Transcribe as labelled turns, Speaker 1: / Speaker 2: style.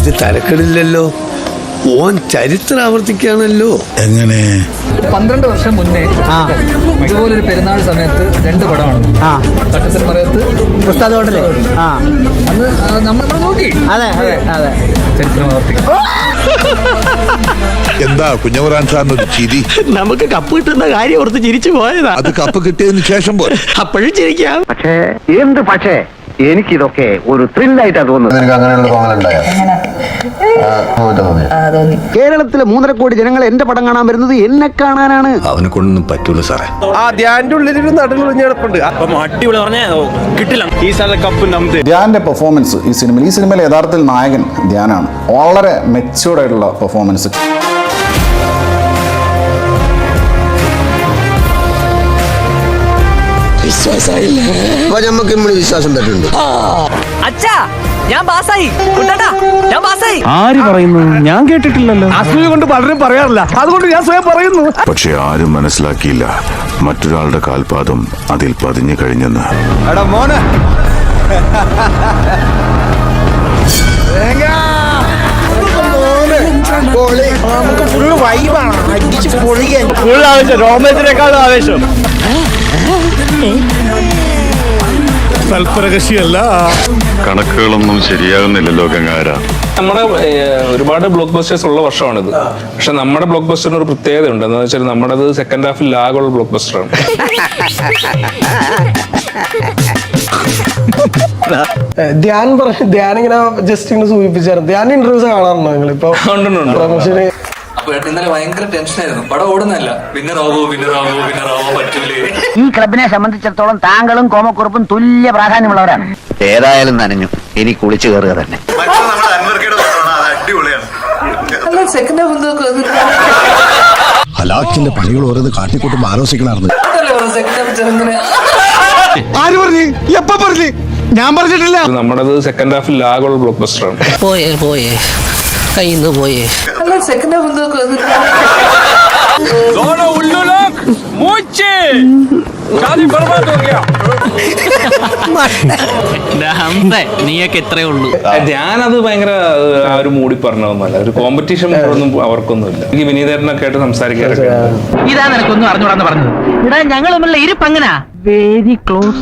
Speaker 1: ഇത് തരക്കെടില്ലല്ലോ, ഓൻ ചരിത്രം ആവർത്തിക്കുകയാണല്ലോ. എങ്ങനെ?
Speaker 2: 12 വർഷം മുന്നേ ഇതുപോലൊരു പെരുന്നാൾ സമയത്ത് 2 പടമാണ്. തട്ടത്തിൽ മറയത്ത്
Speaker 3: പുസ്തകത്തോട്ടല്ലേ?
Speaker 2: അന്ന് നമ്മൾ നോക്കി.
Speaker 3: അതെ അതെ അതെ,
Speaker 2: ചരിത്രം ആവർത്തിക്കും.
Speaker 4: എന്താ കുഞ്ഞവരാൻ സാറിനൊരു ചിരി?
Speaker 5: നമുക്ക് കപ്പ് കിട്ടുന്ന കാര്യം ഓർത്ത് ചിരിച്ചു പോയതാ.
Speaker 4: അത് കപ്പ് കിട്ടിയതിന് ശേഷം പോയി
Speaker 5: അപ്പോഴും ചിരിക്കാം.
Speaker 6: പക്ഷേ എന്ത് പക്ഷേ എനിക്കിതൊക്കെ ഒരു ത്രില്ലായിട്ടാ തോന്നുന്നത്. കേരളത്തിലെ 3.5 കോടി ജനങ്ങൾ എന്റെ പടം കാണാൻ വരുന്നത് എന്നെ കാണാനാണ്.
Speaker 1: അവനെ കൊണ്ടൊന്നും പറ്റൂല സാറേ.
Speaker 7: ധ്യാന്റെ ഉള്ളിലൊരു നടുവിൽ കിടപ്പുണ്ട്.
Speaker 5: അടിപൊളി പറഞ്ഞ കിട്ടില്ല ഈ സ്ഥലം കപ്പ്.
Speaker 8: ധ്യാന്റെ പെർഫോമൻസ് ഈ സിനിമയിൽ യഥാർത്ഥത്തിൽ നായകൻ ധ്യാനാണ്. വളരെ മെച്യൂർഡ് ആയിട്ടുള്ള പെർഫോമൻസ്.
Speaker 1: വിശ്വാസം പറ്റുന്നുണ്ട്.
Speaker 5: ആര് പറയുന്നു? ഞാൻ കേട്ടിട്ടില്ലല്ലോ.
Speaker 7: അസൂയ കൊണ്ട് പലരും പറയാറില്ല, അതുകൊണ്ട് ഞാൻ സ്വയം പറയുന്നു.
Speaker 4: പക്ഷെ ആരും മനസ്സിലാക്കിയില്ല മറ്റൊരാളുടെ കാൽപാദം അതിൽ പതിഞ്ഞു കഴിഞ്ഞെന്ന്.
Speaker 7: എടാ മോനെ, ഫുള്ള് വൈബാണ്, അടിച്ച് പൊളിക്കാൻ.
Speaker 5: ഫുൾ ആവേശം, രോമേശിനേക്കാളും ആവേശം.
Speaker 4: തൽപരകശിയല്ല. കണക്കുകളൊന്നും ശരിയാകുന്നില്ലല്ലോ ഗംഗാര.
Speaker 9: നമ്മുടെ ഒരുപാട് ബ്ലോക്ക് ബസ്റ്റേഴ്സ് ഉള്ള വർഷമാണിത്. പക്ഷെ നമ്മുടെ ബ്ലോക്ക് ബസ്റ്ററിന് ഒരു പ്രത്യേകത ഉണ്ട്. എന്താണെന്ന് വെച്ചാൽ നമ്മുടേത് സെക്കൻഡ് ഹാഫിൽ ലാഗുള്ള ബ്ലോക്ക് ബസ്റ്ററാണ്.
Speaker 7: ധ്യാൻ ഇങ്ങനെ ജസ്റ്റ് ഇങ്ങനെ സൂചിപ്പിച്ചായിരുന്നു. ധ്യാൻ ഇന്റർവ്യൂസ് കാണാറുണ്ടോ നിങ്ങളിപ്പോ? പ്രൊമോഷന്
Speaker 2: ഇന്നലെ ഭയങ്കര ടെൻഷനായിരുന്നു. പടം ഓടുന്നല്ല, വിന്നറാവോ പറ്റൂലേ.
Speaker 6: ഈ ക്ലബിനെ സംബന്ധിച്ചിടത്തോളം താങ്കളും കോമക്കുറുപ്പും തുല്യ പ്രാധാന്യമുള്ളവരാണ്. ഏതായാലും നനഞ്ഞു, ഇനി കുളിച്ചു കയറുക തന്നെ.
Speaker 1: ഹലാക്കിന്റെ പണികൾ ഓരോന്ന് കാട്ടിക്കൂട്ടുമ്പോ ആലോചിക്കണമായിരുന്നു.
Speaker 7: ആര് പറഞ്ഞു? എപ്പ പറഞ്ഞു? ഞാൻ പറഞ്ഞിട്ടില്ല.
Speaker 9: നമ്മുടേത് സെക്കൻഡ് ഹാഫിൽ ലാഗുള്ള ബ്ലോക്ക് ബസ്റ്ററാണ്.
Speaker 5: പോയേ കയ്യിന്ന് പോയേ. നീയൊക്കെ ഇത്രേ ഉള്ളൂ.
Speaker 9: ഞാനത് ഭയങ്കര ആ ഒരു മൂടി പറഞ്ഞതൊന്നുമല്ല. ഒരു കോമ്പറ്റീഷൻ ഒന്നും അവർക്കൊന്നുമില്ല. എനിക്ക് വിനീതേട്ടനൊക്കെ ആയിട്ട് സംസാരിക്കാനൊക്കെ.
Speaker 6: ഇതാ നിനക്കൊന്നും അറിഞ്ഞൂടാന്ന് പറഞ്ഞത്. ഇവിടെ ഞങ്ങൾ തമ്മിലുള്ള ഇരിപ്പ് അങ്ങനാ. Very close.